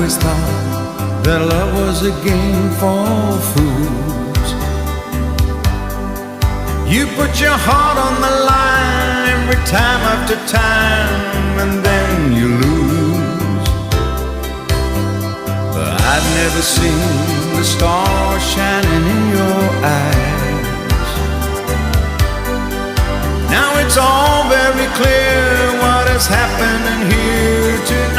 always thought that love was a game for fools. You put your heart on the line every time after time, and then you lose. But I've never seen the stars shining in your eyes. Now it's all very clear what is happening here today.